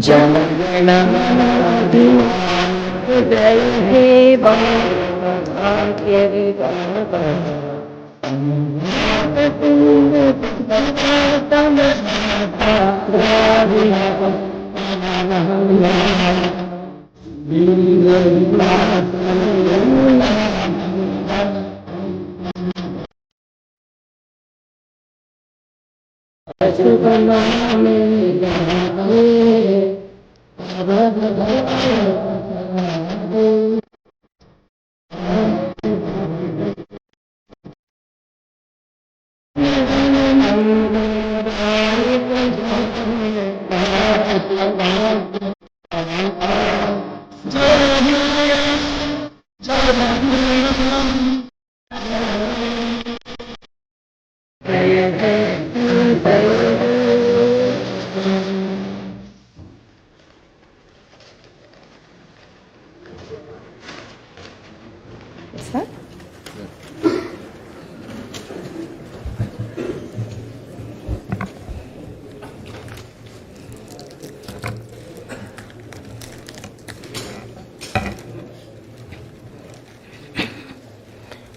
जनगणमनाधि जय हे भाग्य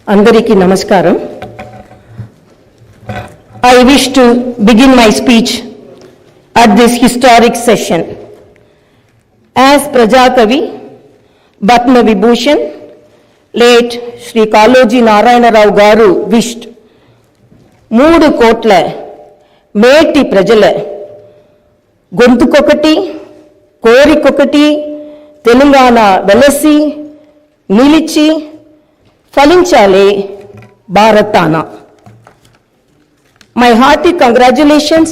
Andariki Namaskaram. I wish to begin my speech at this historic session. As Prajakavi, Batma Vibhushan, late Sri Kaloji Narayana Rao Garu wished, 3 కోట్ల మేటి ప్రజల గొంతుకొకటి కోరికొకటి తెలంగాణ వెలసి నిలిచి ఫలించాలి భారతాన. My hearty congratulations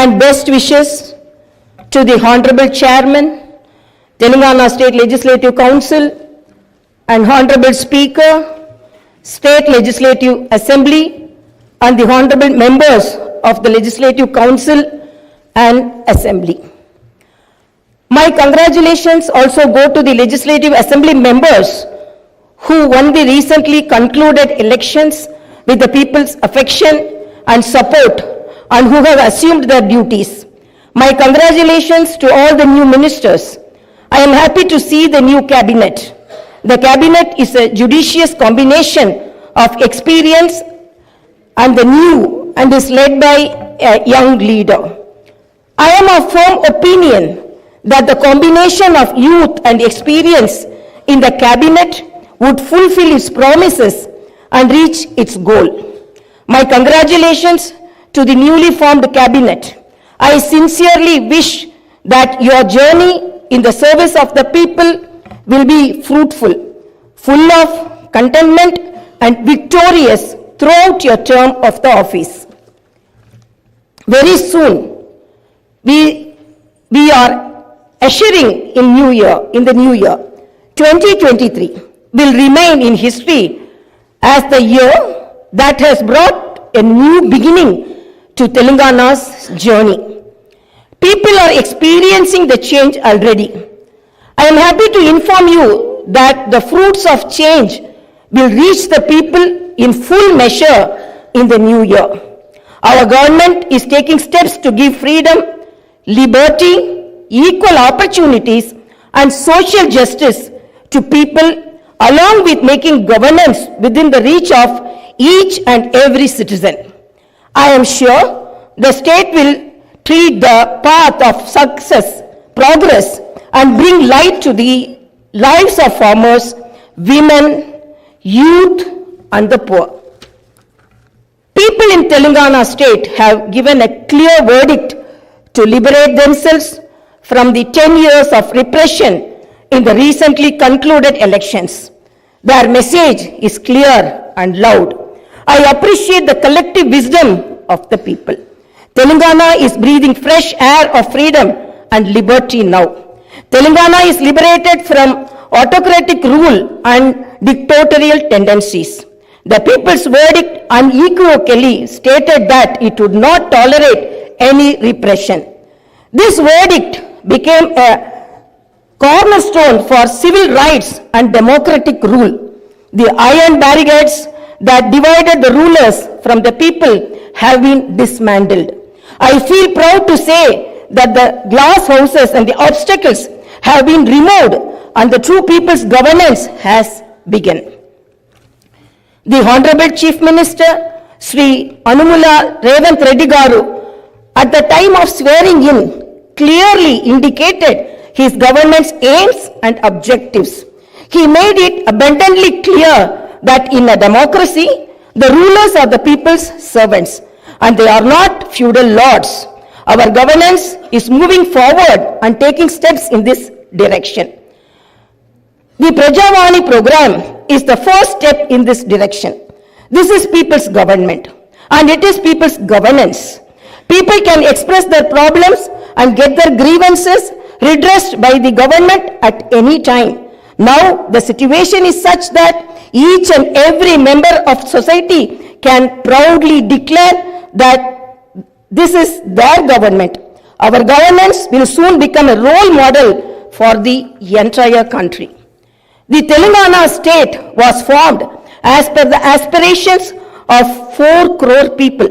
and best wishes to the Honorable Chairman, Telangana State Legislative Council and Honorable Speaker, State Legislative Assembly and the Honorable Members of the Legislative Council and Assembly. My congratulations also go to the Legislative Assembly members who won the recently concluded elections with the people's affection and support and who have assumed their duties. My congratulations to all the new ministers. I am happy to see the new cabinet. The cabinet is a judicious combination of experience and the new and is led by a young leader. I am of firm opinion that the combination of youth and experience in the cabinet would fulfill its promises and reach its goal. My congratulations to the newly formed cabinet. I sincerely wish that your journey in the service of the people will be fruitful, full of contentment and victorious throughout your term of the office. Very soon, we are ushering in the new year. 2023 will remain in history as the year that has brought a new beginning to Telangana's journey. People are experiencing the change already. I am happy to inform you that the fruits of change will reach the people in full measure in the new year. Our government is taking steps to give freedom, liberty, equal opportunities, and social justice to people, along with making governance within the reach of each and every citizen. I am sure the state will treat the path of success, progress, and bring light to the lives of farmers, women, youth, and the poor. People in Telangana state have given a clear verdict to liberate themselves from the 10 years of repression in the recently concluded elections. Their message is clear and loud. I appreciate the collective wisdom of the people. Telangana is breathing fresh air of freedom and liberty now. Telangana is liberated from autocratic rule and dictatorial tendencies. The people's verdict unequivocally stated that it would not tolerate any repression. This verdict became a cornerstone for civil rights and democratic rule. The iron barricades that divided the rulers from the people have been dismantled. I feel proud to say that the glass houses and the obstacles have been removed and the true people's governance has begun. The Honorable Chief Minister, Sri Anumula Reventh Reddy Garu, at the time of swearing in, clearly indicated his government's aims and objectives. He made it abundantly clear that in a democracy, the rulers are the people's servants and they are not feudal lords. Our governance is moving forward and taking steps in this direction. The Prajavani program is the first step in this direction. This is people's government and it is people's governance. People can express their problems and get their grievances redressed by the government at any time. Now the situation is such that each and every member of society can proudly declare that this is their government. Our governance will soon become a role model for the entire country. The Telangana state was formed as per the aspirations of 4 crore people.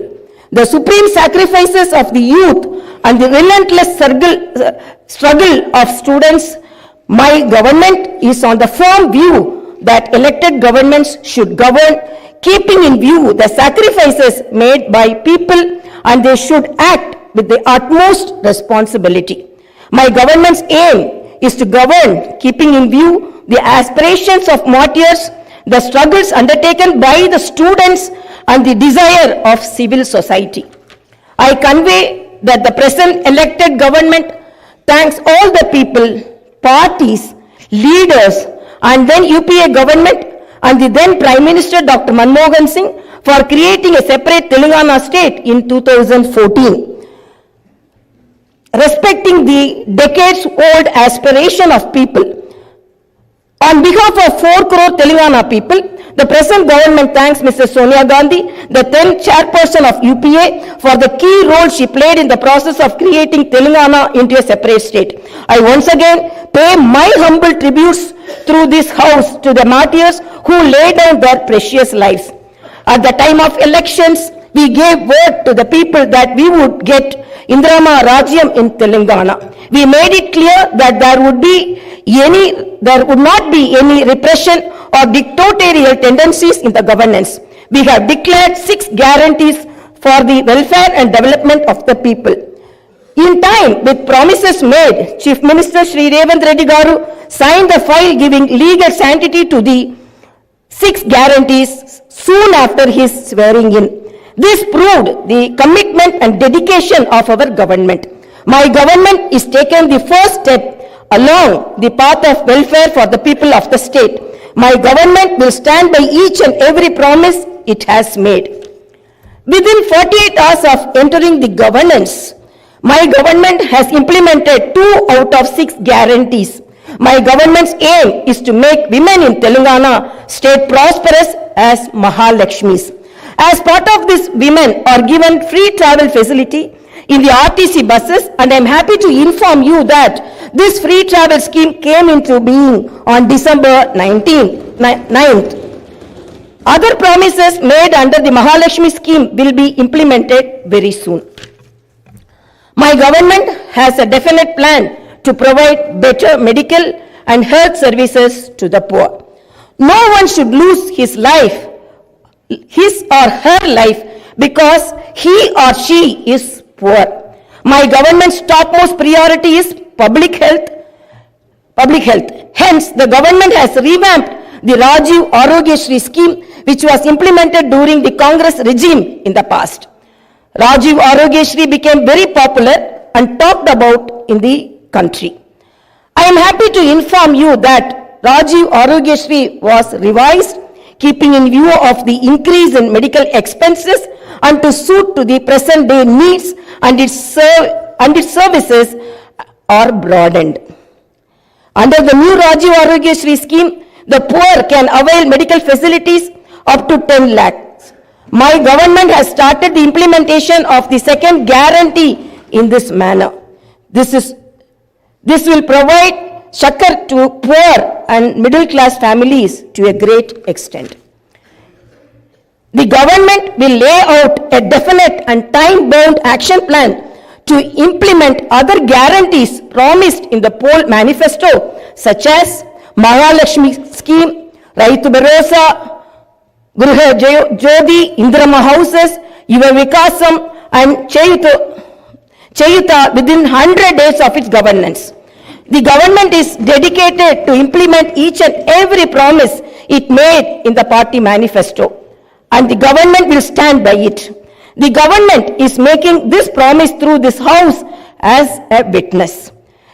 The supreme sacrifices of the youth and the relentless struggle of students, my government is on the firm view that elected governments should govern, keeping in view the sacrifices made by people, and they should act with the utmost responsibility. My government's aim is to govern, keeping in view the aspirations of martyrs, the struggles undertaken by the students, and the desire of civil society. I convey that the present elected government thanks all the people, parties, leaders, and then UPA government and the then Prime Minister Dr. Manmohan Singh for creating a separate Telangana state in 2014. Respecting the decades-old aspiration of people, on behalf of 4 crore Telangana people, the present government thanks Mrs. Sonia Gandhi, the then chairperson of UPA, for the key role she played in the process of creating Telangana into a separate state. I once again pay my humble tributes through this house to the martyrs who laid down their precious lives. At the time of elections, we gave word to the people that we would get Indrama Rajyam in Telangana. We made it clear that there would not be any repression or dictatorial tendencies in the governance. We have declared 6 guarantees for the welfare and development of the people. In time, with promises made, Chief Minister Sri Reventh Reddy Garu signed the file giving legal sanctity to the 6 guarantees soon after his swearing in. This proved the commitment and dedication of our government. My government is taking the first step along the path of welfare for the people of the state. My government will stand by each and every promise it has made. Within 48 hours of entering the governance, my government has implemented 2 out of 6 guarantees. My government's aim is to make women in Telangana state prosperous as Mahalakshmis. As part of this, women are given free travel facility in the RTC buses, and I am happy to inform you that this free travel scheme came into being on December 9th. Other promises made under the Mahalakshmi scheme will be implemented very soon. My government has a definite plan to provide better medical and health services to the poor. No one should lose his or her life because he or she is poor. My government's topmost priority is public health. Hence, the government has revamped the Rajiv Arogyashri scheme, which was implemented during the Congress regime in the past. Rajiv Arogyashri became very popular and talked about in the country. I am happy to inform you that Rajiv Arogyashri was revised, keeping in view of the increase in medical expenses and to suit to the present day needs, and its services are broadened. Under the new Rajiv Arogyashri scheme, the poor can avail medical facilities up to 10 lakhs. My government has started the implementation of the second guarantee in this manner. This will provide succor to poor and middle class families to a great extent. The government will lay out a definite and time-bound action plan to implement other guarantees promised in the poll manifesto such as Mahalakshmi scheme, Raitu Bharosa, Griha Jyoti, Indrama houses, Yuva Vikasam and Chayuta within 100 days of its governance. The government is dedicated to implement each and every promise it made in the party manifesto, and the government will stand by it. The government is making this promise through this house as a witness.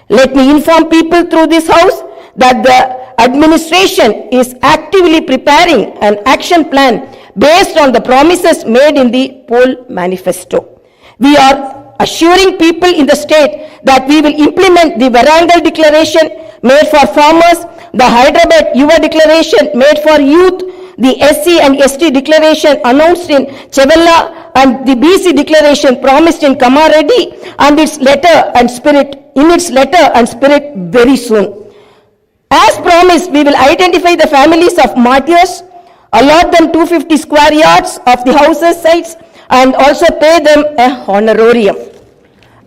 Let me inform people through this house that the administration is actively preparing an action plan based on the promises made in the poll manifesto. We are assuring people in the state that we will implement the Varangal declaration made for farmers, the Hyderabad Yuva declaration made for youth, the SC and ST declaration announced in Chevella, and the BC declaration promised in Kamareddy and its letter and spirit very soon. As promised, we will identify the families of martyrs, allot them 250 square yards of the houses sites, and also pay them a honorarium.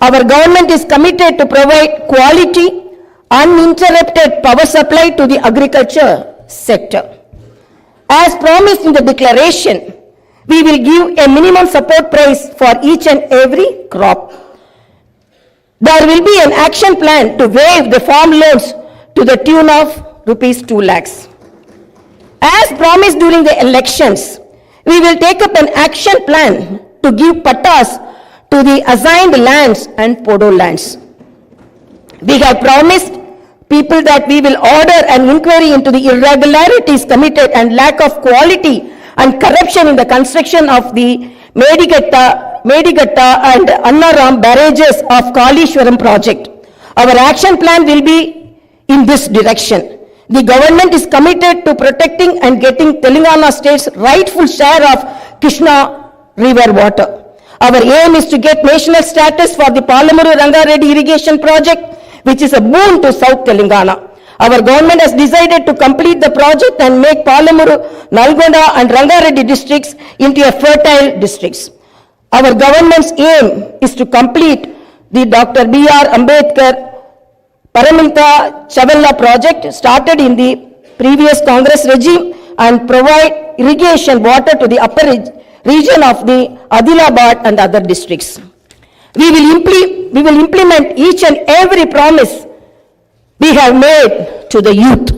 Our government is committed to provide quality, uninterrupted power supply to the agriculture sector. As promised in the declaration, we will give a minimum support price for each and every crop. There will be an action plan to waive the farm loans to the tune of rupees 2 lakhs. As promised during the elections, we will take up an action plan to give pattas to the assigned lands and podo lands. We have promised people that we will order an inquiry into the irregularities committed and lack of quality and corruption in the construction of the Medigatta and Annaram barrages of Kalishwaram project. Our action plan will be in this direction. The government is committed to protecting and getting Telangana state's rightful share of Krishna river water. Our aim is to get national status for the Palamuru Rangareddy irrigation project, which is a boon to South Telangana. Our government has decided to complete the project and make Palamuru, Nalgonda and Rangareddy districts into a fertile districts. Our government's aim is to complete the Dr. B.R. Ambedkar Paraminta Chavella project started in the previous Congress regime and provide irrigation water to the upper region of the Adilabad and other districts. We will implement each and every promise we have made to the youth.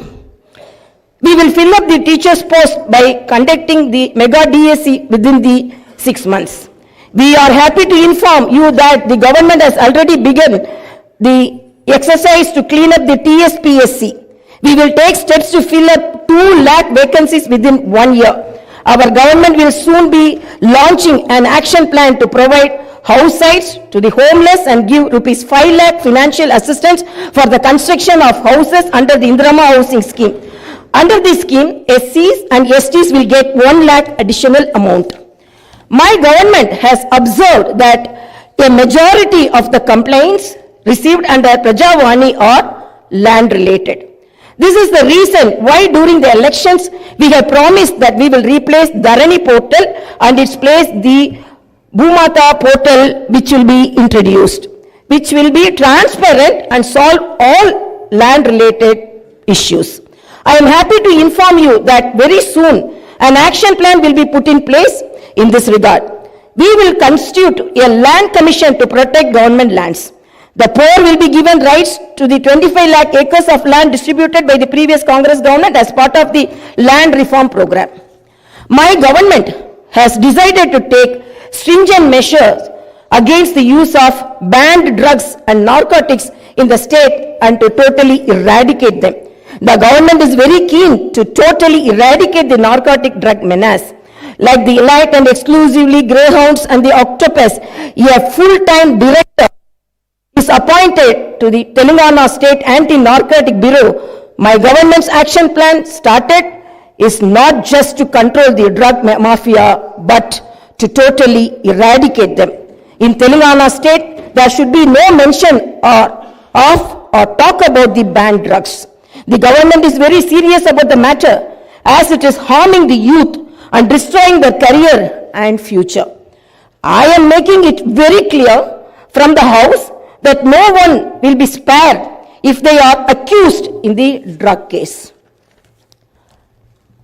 We will fill up the teachers' post by conducting the mega DSC within the 6 months. We are happy to inform you that the government has already begun the exercise to clean up the TSPSC. We will take steps to fill up 2 lakh vacancies within 1 year. Our government will soon be launching an action plan to provide house sites to the homeless and give rupees 5 lakh financial assistance for the construction of houses under the Indrama housing scheme. Under this scheme, SCs and STs will get 1 lakh additional amount. My government has observed that a majority of the complaints received under Prajavani are land related. This is the reason why during the elections we have promised that we will replace Dharani portal and its place the Bhumata portal, which will be introduced, which will be transparent and solve all land related issues. I am happy to inform you that very soon an action plan will be put in place in this regard. We will constitute a land commission to protect government lands. The poor will be given rights to the 25 lakh acres of land distributed by the previous Congress government as part of the land reform program. My government has decided to take stringent measures against the use of banned drugs and narcotics in the state and to totally eradicate them. The government is very keen to totally eradicate the narcotic drug menace. Like the elite and exclusively greyhounds and the octopus, a full-time director is appointed to the Telangana State Anti-Narcotic Bureau. My government's action plan started is not just to control the drug mafia, but to totally eradicate them. In Telangana State, there should be no mention of or talk about the banned drugs. The government is very serious about the matter as it is harming the youth and destroying their career and future. I am making it very clear from the house that no one will be spared if they are accused in the drug case.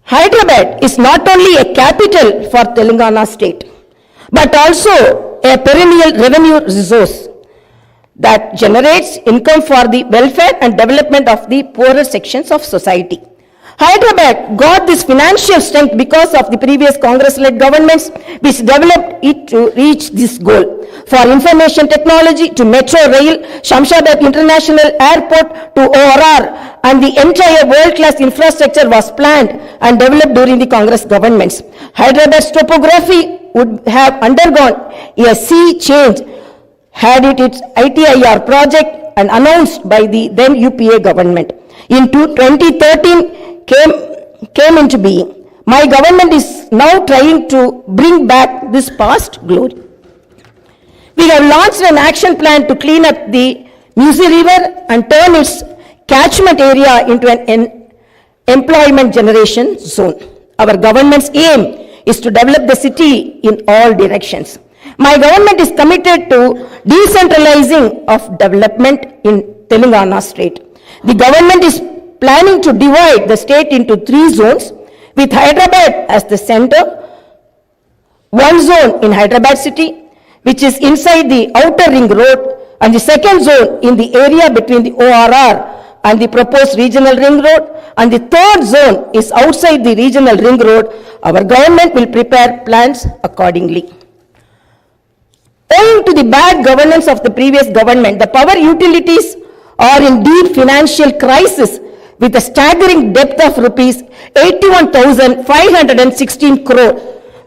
Hyderabad is not only a capital for Telangana state, but also a perennial revenue resource that generates income for the welfare and development of the poorer sections of society. Hyderabad got this financial strength because of the previous Congress-led governments which developed it to reach this goal. For information technology to Metro Rail, Shamshabad International Airport to ORR, and the entire world-class infrastructure was planned and developed during the Congress governments. Hyderabad's topography would have undergone a sea change had it its ITIR project and announced by the then UPA government. In 2013 came into being. My government is now trying to bring back this past glory. We have launched an action plan to clean up the Musi River and turn its catchment area into an employment generation zone. Our government's aim is to develop the city in all directions. My government is committed to decentralizing of development in Telangana state. The government is planning to divide the state into 3 zones with Hyderabad as the center. One zone in Hyderabad city, which is inside the outer ring road, and the second zone in the area between the ORR and the proposed regional ring road, and the third zone is outside the regional ring road. Our government will prepare plans accordingly. Owing to the bad governance of the previous government, the power utilities are in deep financial crisis with a staggering debt of rupees 81,516 crore.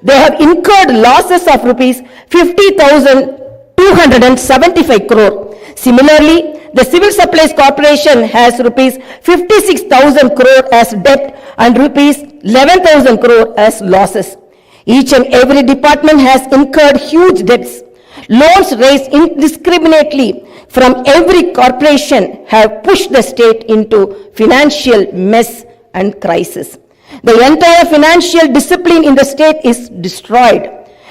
They have incurred losses of rupees 50,275 crore. Similarly, the Civil Supplies Corporation has rupees 56,000 crore as debt and rupees 11,000 crore as losses. Each and every department has incurred huge debts. Loans raised indiscriminately from every corporation have pushed the state into financial mess and crisis. The entire financial discipline in the state is destroyed.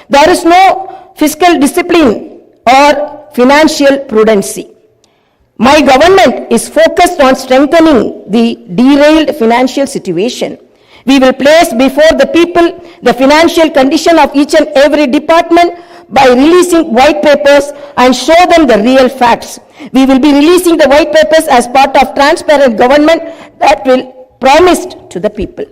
There is no fiscal discipline or financial prudency. My government is focused on strengthening the derailed financial situation. We will place before the people the financial condition of each and every department by releasing white papers and show them the real facts. We will be releasing the white papers as part of transparent government that will promised to the people.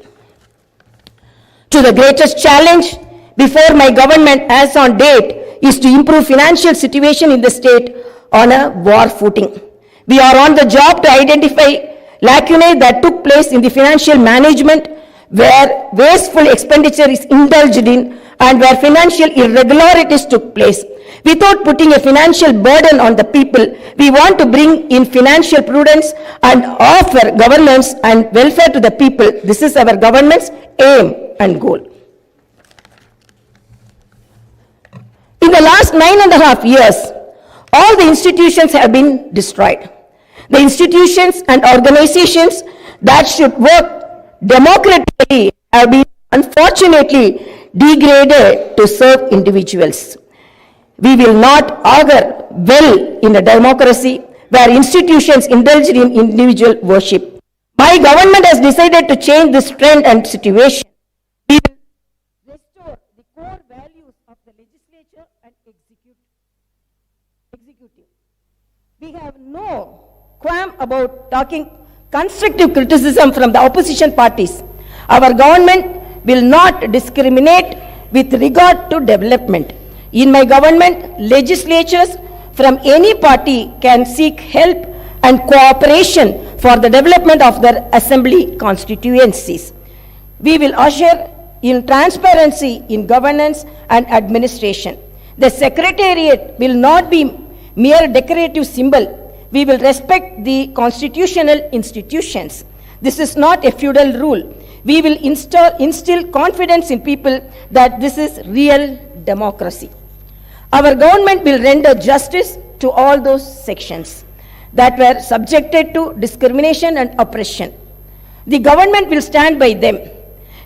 To the greatest challenge before my government as on date is to improve financial situation in the state on a war footing. We are on the job to identify lacunae that took place in the financial management where wasteful expenditure is indulged in and where financial irregularities took place. Without putting a financial burden on the people, we want to bring in financial prudence and offer governance and welfare to the people. This is our government's aim and goal. In the last 9.5 years, all the institutions have been destroyed. The institutions and organizations that should work democratically have been unfortunately degraded to serve individuals. We will not augur well in a democracy where institutions indulge in individual worship. My government has decided to change this trend and situation. We will restore the core values of the legislature and executive. We have no qualm about talking constructive criticism from the opposition parties. Our government will not discriminate with regard to development. In my government, legislatures from any party can seek help and cooperation for the development of their assembly constituencies. We will usher in transparency in governance and administration. The secretariat will not be mere decorative symbol. We will respect the constitutional institutions. This is not a feudal rule. We will instill confidence in people that this is real democracy. Our government will render justice to all those sections that were subjected to discrimination and oppression. The government will stand by them.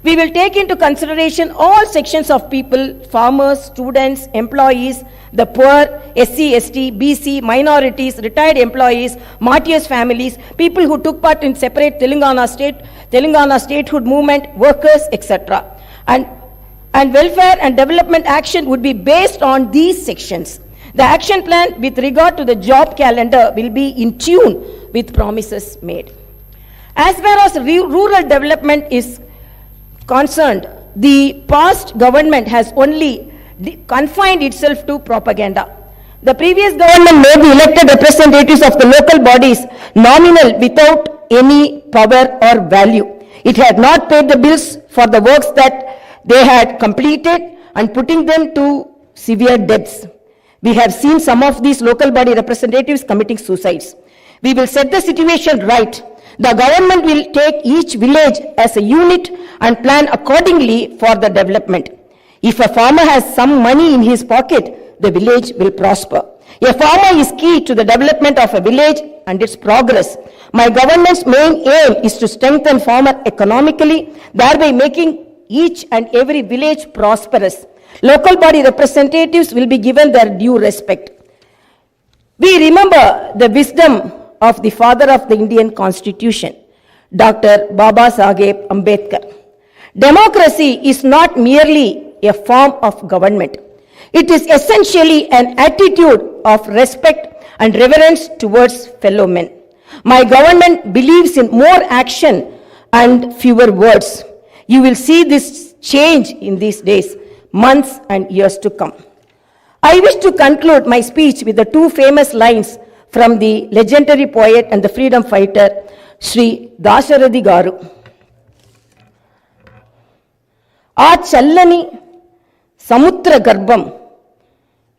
We will take into consideration all sections of people, farmers, students, employees, the poor, SC, ST, BC, minorities, retired employees, martyrs' families, people who took part in separate Telangana statehood movement, workers, etc. And welfare and development action would be based on these sections. The action plan with regard to the job calendar will be in tune with promises made. As far as rural development is concerned, the past government has only confined itself to propaganda. The previous government made the elected representatives of the local bodies nominal without any power or value. It had not paid the bills for the works that they had completed and putting them to severe debts. We have seen some of these local body representatives committing suicides. We will set the situation right. The government will take each village as a unit and plan accordingly for the development. If a farmer has some money in his pocket, the village will prosper. A farmer is key to the development of a village and its progress. My government's main aim is to strengthen farmer economically, thereby making each and every village prosperous. Local body representatives will be given their due respect. We remember the wisdom of the father of the Indian Constitution, Dr. Baba Saheb Ambedkar. Democracy is not merely a form of government. It is essentially an attitude of respect and reverence towards fellow men. My government believes in more action and fewer words. You will see this change in these days, months and years to come. I wish to conclude my speech with the two famous lines from the legendary poet and the freedom fighter, Sri Dasharathy Garu. ఆ చల్లని సముద్ర గర్భం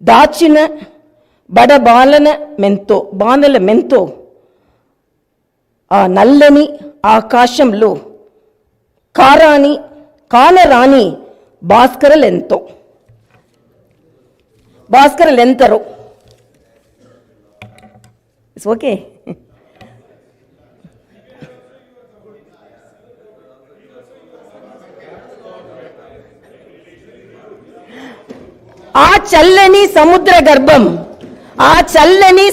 దాచిన బడబాలన మెంతో బాణల మెంతో ఆ నల్లని ఆకాశంలో కానరాని భాస్కరలెంతరో. It's okay. ఆ చల్లని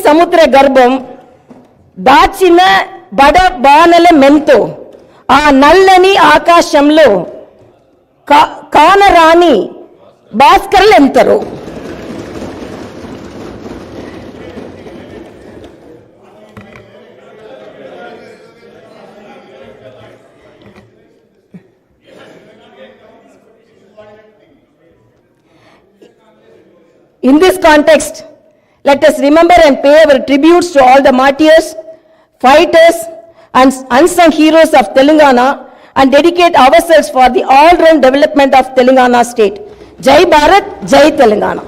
సముద్ర గర్భం దాచిన బడబానల మెంతో ఆ నల్లని ఆకాశంలో కానరాని భాస్కరులెంతరో. In this context, let us remember and pay our tributes to all the martyrs, fighters, and unsung heroes of Telangana and dedicate ourselves for the all-round development of Telangana state. Jai Bharat, Jai Telangana.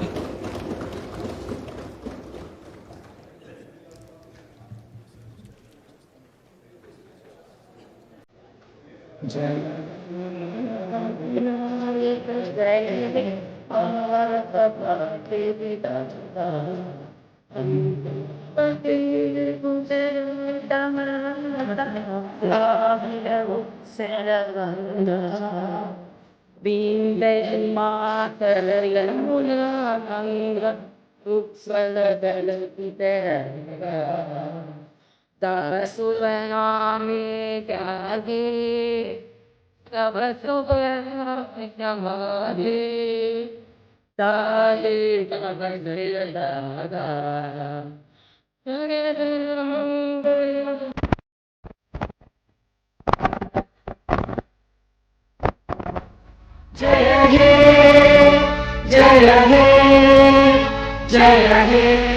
Jaya He, Jaya He, Jaya He.